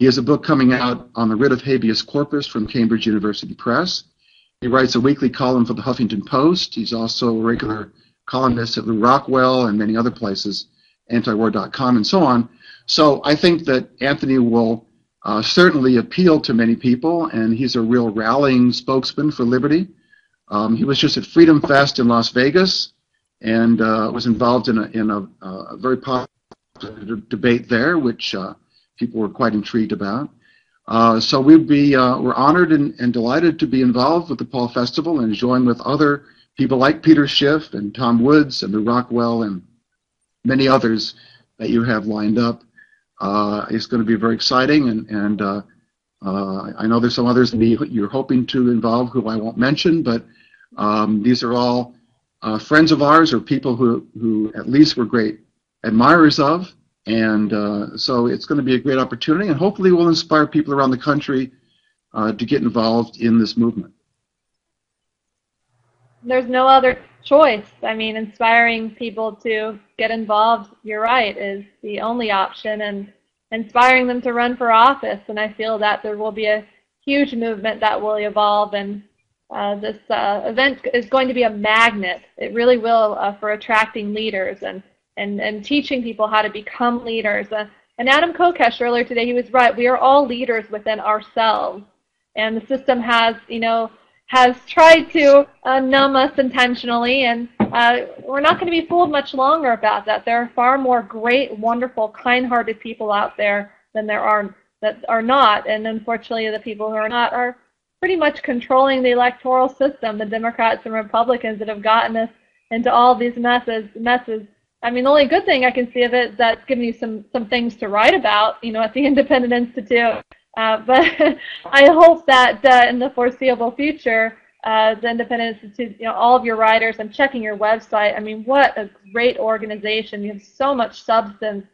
He has a book coming out on the writ of habeas corpus from Cambridge University Press. He writes a weekly column for the Huffington Post. He's also a regular columnist at the Rockwell and many other places, antiwar.com and so on. So I think that Anthony will certainly appeal to many people, and he's a real rallying spokesman for liberty. He was just at Freedom Fest in Las Vegas and was involved in a very popular debate there, which people were quite intrigued about. So we're honored and delighted to be involved with the Paul Festival and join with other people like Peter Schiff and Tom Woods and the Rockwell and many others that you have lined up. It's going to be very exciting, and I know there's some others you're hoping to involve who I won't mention, but these are all friends of ours or people who at least we're great admirers of, and so it's going to be a great opportunity, and hopefully we'll inspire people around the country to get involved in this movement. There's no other choice. I mean, inspiring people to get involved, you're right, is the only option, and inspiring them to run for office. And I feel that there will be a huge movement that will evolve, and this event is going to be a magnet. It really will for attracting leaders and teaching people how to become leaders. And Adam Kokesh earlier today, he was right. We are all leaders within ourselves, and the system has tried to numb us intentionally, and we're not going to be fooled much longer about that. There are far more great, wonderful, kind-hearted people out there than there are that are not, and unfortunately the people who are not are pretty much controlling the electoral system, the Democrats and Republicans that have gotten us into all these messes. I mean, the only good thing I can see of it is that's giving you some things to write about, at the Independent Institute. But I hope that in the foreseeable future, the Independent Institute, all of your writers, I'm checking your website. I mean, what a great organization. You have so much substance,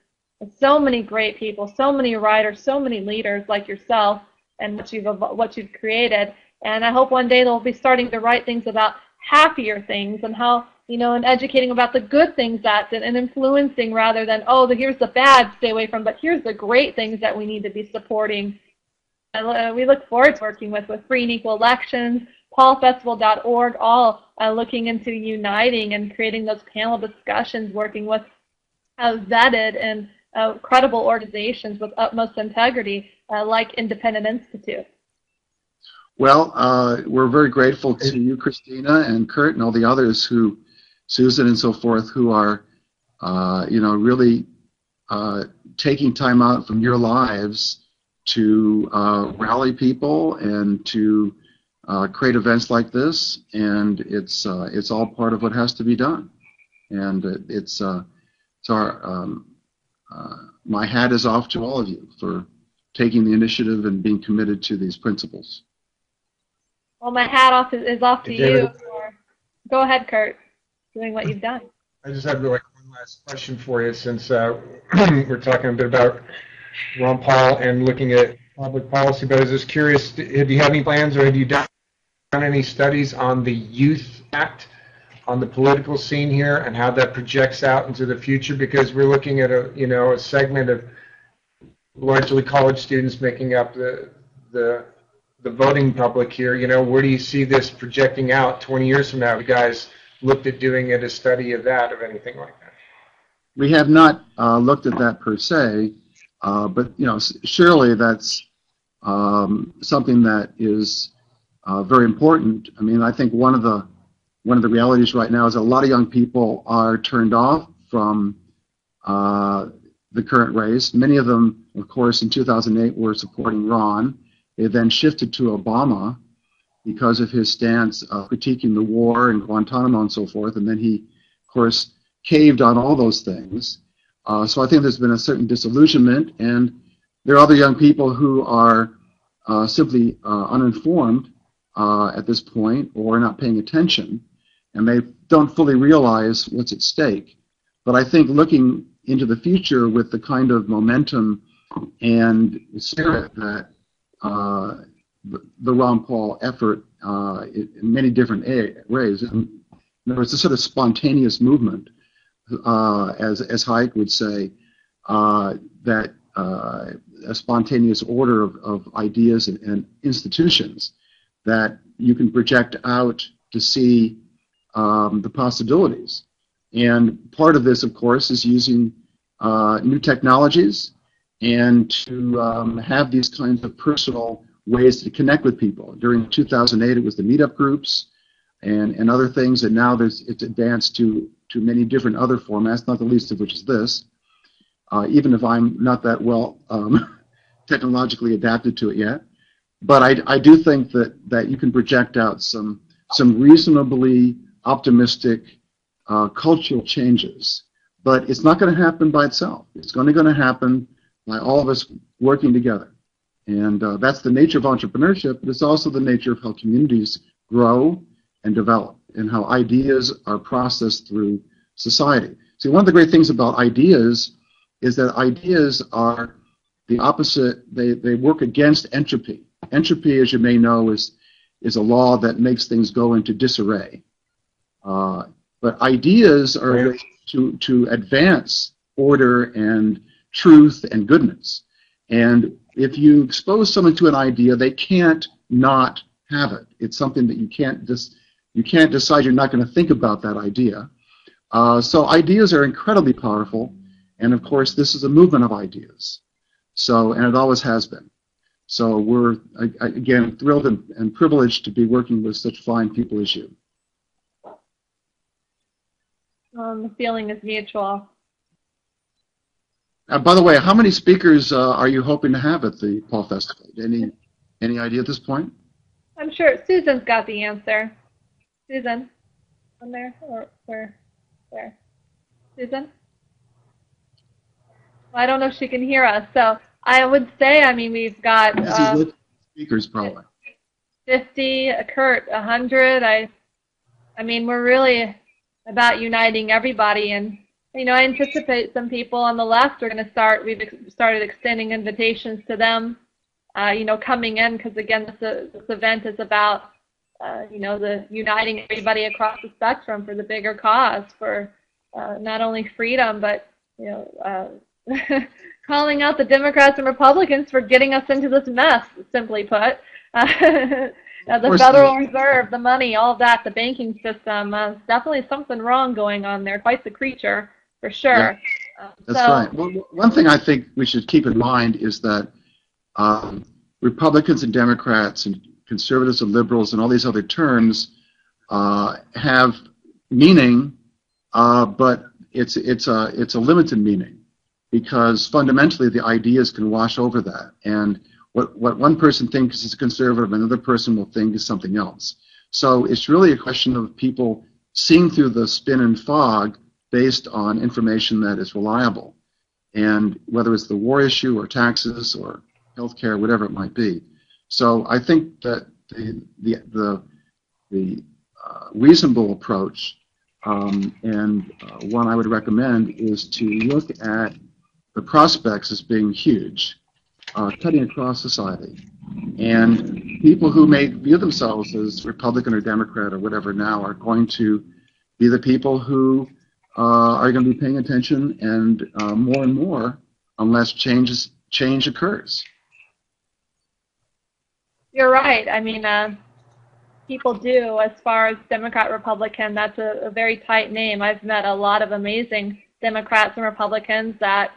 so many great people, so many writers, so many leaders like yourself, and what you've created. And I hope one day they'll be starting to write things about happier things and how, and educating about the good things and influencing rather than, here's the bad, stay away from, but here's the great things that we need to be supporting. We look forward to working with free and equal elections, paulfestival.org, all looking into uniting and creating those panel discussions, working with vetted and credible organizations with utmost integrity, like Independent Institute. Well, we're very grateful to you, Christina, and Kurt, and all the others Susan and so forth, who are, really taking time out from your lives to rally people and to create events like this, and it's all part of what has to be done, and it's our my hat is off to all of you for taking the initiative and being committed to these principles. Well, my hat is off to you. Go ahead, Kurt, doing what you've done. I just have one last question for you, since we're talking a bit about Ron Paul and looking at public policy, but I was just curious, have you had any plans or have you done any studies on the Youth Act, on the political scene here, and how that projects out into the future? Because we're looking at a segment of largely college students making up the voting public here. Where do you see this projecting out 20 years from now? Have you guys looked at doing a study of anything like that? We have not looked at that per se. But surely that's something that is very important. I mean, I think one of the realities right now is that a lot of young people are turned off from the current race. Many of them, of course, in 2008 were supporting Ron. They then shifted to Obama because of his stance critiquing the war and Guantanamo and so forth. And then he, of course, caved on all those things. So I think there's been a certain disillusionment, and there are other young people who are simply uninformed at this point, or not paying attention, and they don't fully realize what's at stake. But I think looking into the future with the kind of momentum and spirit that the Ron Paul effort in many different ways, in other words, a sort of spontaneous movement, as Hayek would say, that a spontaneous order of ideas and institutions that you can project out to see the possibilities. And part of this, of course, is using new technologies and to have these kinds of personal ways to connect with people. During 2008, it was the meetup groups and other things, and now it's advanced to many different other formats, not the least of which is this. Even if I'm not that well technologically adapted to it yet. But I do think that you can project out some reasonably optimistic cultural changes. But it's not going to happen by itself. It's going to happen by all of us working together. And that's the nature of entrepreneurship, but it's also the nature of how communities grow and develop and how ideas are processed through society. See, one of the great things about ideas is that ideas are the opposite. They work against entropy. Entropy, as you may know, is a law that makes things go into disarray. But ideas are a way to advance order and truth and goodness. And if you expose someone to an idea, they can't not have it. It's something that you can't decide you're not going to think about that idea. So ideas are incredibly powerful. And of course, this is a movement of ideas. So, and it always has been. So we're, again, thrilled and privileged to be working with such fine people as you. The feeling is mutual. By the way, how many speakers are you hoping to have at the Paul Festival? Any idea at this point? I'm sure Susan's got the answer. Susan, on there or where? There. Susan? Well, I don't know if she can hear us, so I would say, I mean, we've got speakers probably 50, Kurt 100. I mean, we're really about uniting everybody, and you know, I anticipate some people on the left are going to start. We've started extending invitations to them, you know, coming in, because again, this event is about, you know, the uniting everybody across the spectrum for the bigger cause, for not only freedom, but you know, calling out the Democrats and Republicans for getting us into this mess. Simply put, the Federal Reserve, the money, all of that, the banking system, definitely something wrong going on there. Quite the creature. For sure. Yeah, that's right. Well, one thing I think we should keep in mind is that Republicans and Democrats and conservatives and liberals and all these other terms have meaning, but it's a limited meaning, because fundamentally the ideas can wash over that, and what one person thinks is conservative, another person will think is something else. So it's really a question of people seeing through the spin and fog based on information that is reliable, and whether it's the war issue or taxes or healthcare, whatever it might be. So I think that the reasonable approach, and one I would recommend, is to look at the prospects as being huge, cutting across society, and people who may view themselves as Republican or Democrat or whatever now are going to be the people who are going to be paying attention, and more, unless change occurs. You're right. I mean, people do, as far as Democrat, Republican, that's a very tight name. I've met a lot of amazing Democrats and Republicans that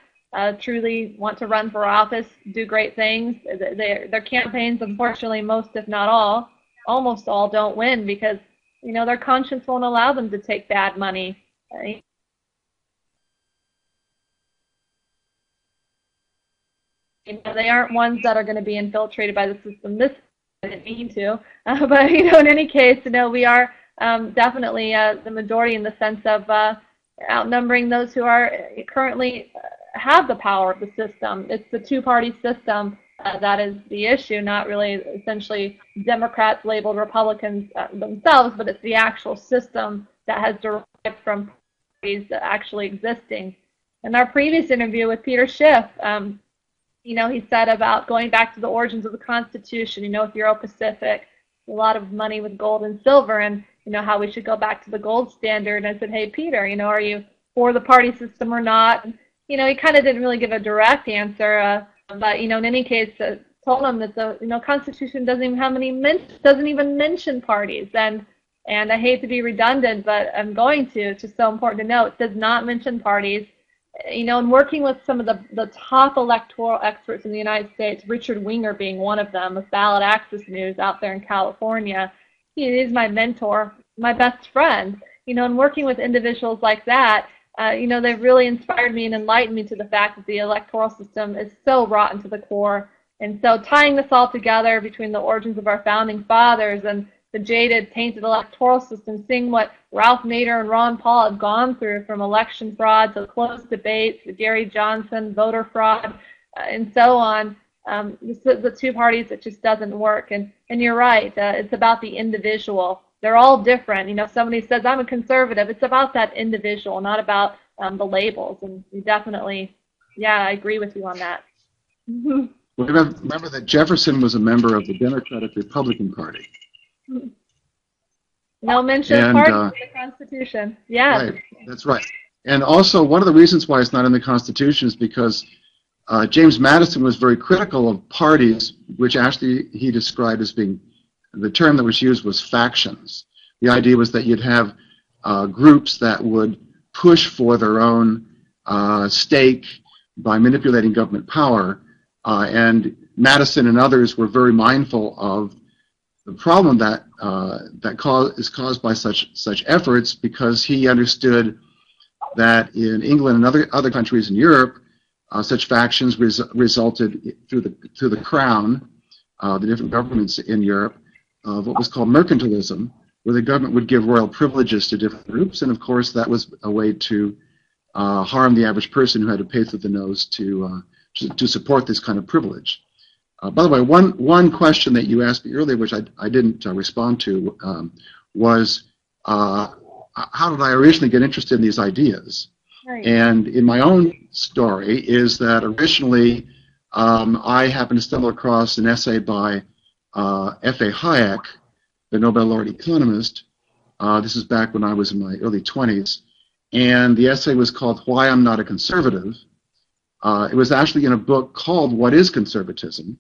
truly want to run for office, do great things. Their campaigns, unfortunately, most, if not all, almost all, don't win because, you know, their conscience won't allow them to take bad money. You know, they aren't ones that are going to be infiltrated by the system. This I didn't mean to, but you know, in any case, you know, we are definitely the majority in the sense of outnumbering those who are currently have the power of the system. It's the two-party system that is the issue, not really essentially Democrats labeled Republicans themselves, but it's the actual system that has derived from parties actually existing. In our previous interview with Peter Schiff, you know, he said about going back to the origins of the Constitution, you know, with Euro-Pacific, a lot of money with gold and silver, and, you know, how we should go back to the gold standard. And I said, hey, Peter, you know, are you for the party system or not? And, you know, he kind of didn't really give a direct answer. But in any case, told them that the Constitution doesn't even mention parties, and I hate to be redundant, but I'm going to. It's just so important to note. It does not mention parties. And working with some of the top electoral experts in the United States, Richard Winger being one of them, with Ballot Access News out there in California, he is my mentor, my best friend. And working with individuals like that, they've really inspired me and enlightened me to the fact that the electoral system is so rotten to the core. And so tying this all together between the origins of our founding fathers and the jaded, tainted electoral system, seeing what Ralph Nader and Ron Paul have gone through, from election fraud to closed debates to Gary Johnson, voter fraud, and so on, the two parties, it just doesn't work. And you're right, it's about the individual. They're all different. If somebody says, I'm a conservative, it's about that individual, not about the labels. And you definitely, I agree with you on that. Remember that Jefferson was a member of the Democratic Republican Party. No mention of parties in the Constitution. Yeah. Right, that's right. And also, one of the reasons why it's not in the Constitution is because James Madison was very critical of parties, which actually he described as being, the term that was used was factions. The idea was that you'd have groups that would push for their own stake by manipulating government power. And Madison and others were very mindful of the problem that is caused by such efforts, because he understood that in England and other countries in Europe, such factions resulted through the crown, the different governments in Europe, of what was called mercantilism, where the government would give royal privileges to different groups, and of course that was a way to harm the average person who had to pay through the nose to support this kind of privilege. By the way, one question that you asked me earlier, which I didn't respond to, was how did I originally get interested in these ideas? Right. And in my own story is that originally I happened to stumble across an essay by F.A. Hayek, the Nobel laureate economist. This is back when I was in my early 20s. And the essay was called Why I'm Not a Conservative. It was actually in a book called What is Conservatism?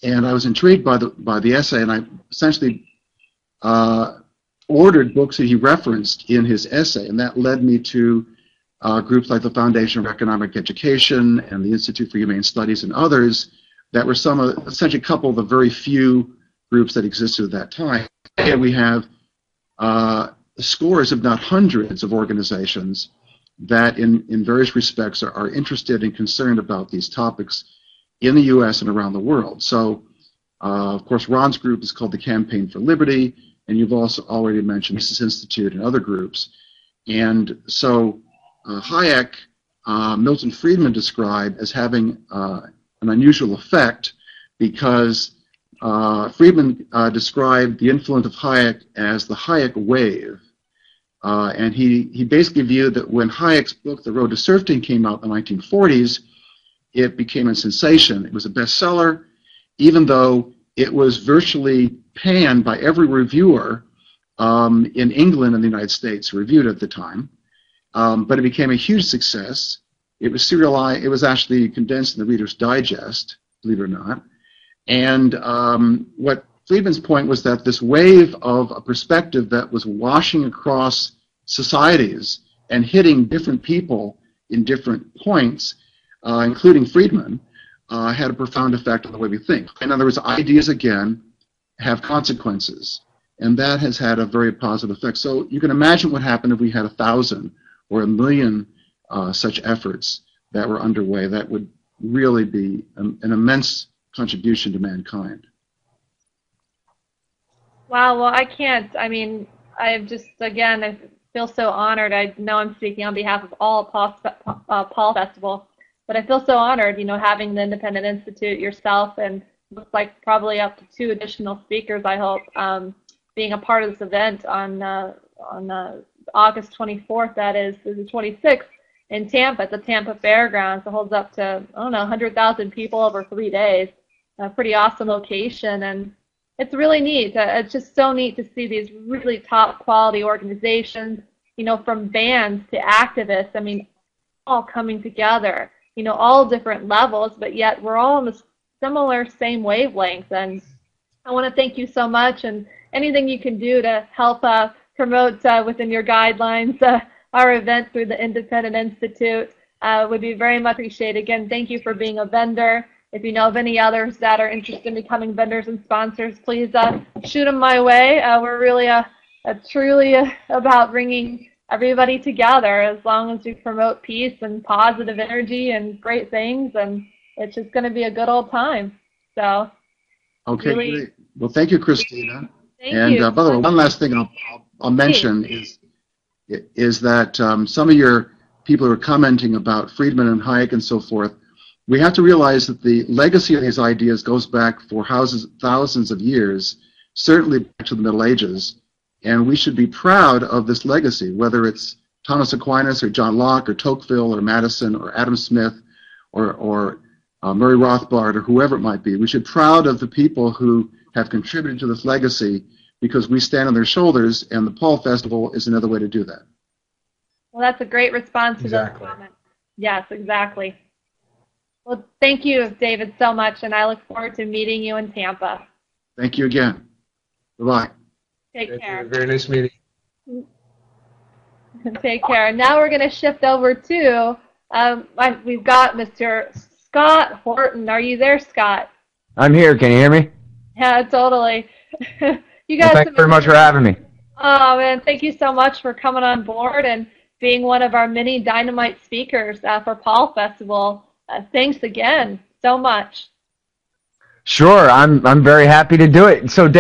And I was intrigued by the essay, and I essentially ordered books that he referenced in his essay, and that led me to groups like the Foundation for Economic Education and the Institute for Humane Studies and others that were essentially a couple of the very few groups that existed at that time. And we have scores, if not hundreds, of organizations that in various respects are interested and concerned about these topics in the U.S. and around the world. So, of course, Ron's group is called the Campaign for Liberty, and you've also already mentioned Mises Institute and other groups. And so Hayek, Milton Friedman described as having an unusual effect, because Friedman described the influence of Hayek as the Hayek wave. And he basically viewed that when Hayek's book, The Road to Serfdom, came out in the 1940s, it became a sensation. It was a bestseller, even though it was virtually panned by every reviewer in England and the United States who reviewed it at the time. But it became a huge success. It was serialized. It was actually condensed in the Reader's Digest, believe it or not. And what Friedman's point was that this wave of a perspective that was washing across societies and hitting different people in different points, including Friedman, had a profound effect on the way we think. In other words, ideas, again, have consequences. And that has had a very positive effect. So you can imagine what happened if we had 1,000 or 1,000,000 such efforts that were underway. That would really be an immense contribution to mankind. Wow, well, I can't. I mean, I've just, again, I feel so honored. I know I'm speaking on behalf of all Paul Festival, but I feel so honored, having the Independent Institute, yourself, and looks like probably up to 2 additional speakers, I hope, being a part of this event on August 24th, that is the 26th, in Tampa, at the Tampa Fairgrounds. It holds up to, 100,000 people over 3 days. A pretty awesome location, and it's really neat. It's just so neat to see these really top quality organizations, from bands to activists, all coming together. all different levels, but yet we're all on the similar, same wavelength. And I want to thank you so much, and anything you can do to help promote within your guidelines our event through the Independent Institute would be very much appreciated. Again, thank you for being a vendor. If you know of any others that are interested in becoming vendors and sponsors, please shoot them my way. We're really truly about bringing everybody together, as long as we promote peace and positive energy and great things, and it's just going to be a good old time. So, okay, really, great. Well, thank you, Christina. Thank you. By the way, one last thing I'll mention is that some of your people who are commenting about Friedman and Hayek and so forth, we have to realize that the legacy of these ideas goes back for thousands of years, certainly back to the Middle Ages, and we should be proud of this legacy, whether it's Thomas Aquinas or John Locke or Tocqueville or Madison or Adam Smith or Murray Rothbard or whoever it might be. We should be proud of the people who have contributed to this legacy, because we stand on their shoulders, and the Paul Festival is another way to do that. Well, that's a great response to those comments. Yes, exactly. Well, thank you, David, so much, and I look forward to meeting you in Tampa. Thank you again. Bye-bye. Take care. Very nice meeting. Take care. Now we're going to shift over to, we've got Mr. Scott Horton. Are you there, Scott? I'm here. Can you hear me? Yeah, totally. You Well, guys. thanks very much for having me. Oh, man, thank you so much for coming on board and being one of our many Dynamite speakers for Paul Festival. Thanks again so much. Sure, I'm very happy to do it. So, Dave,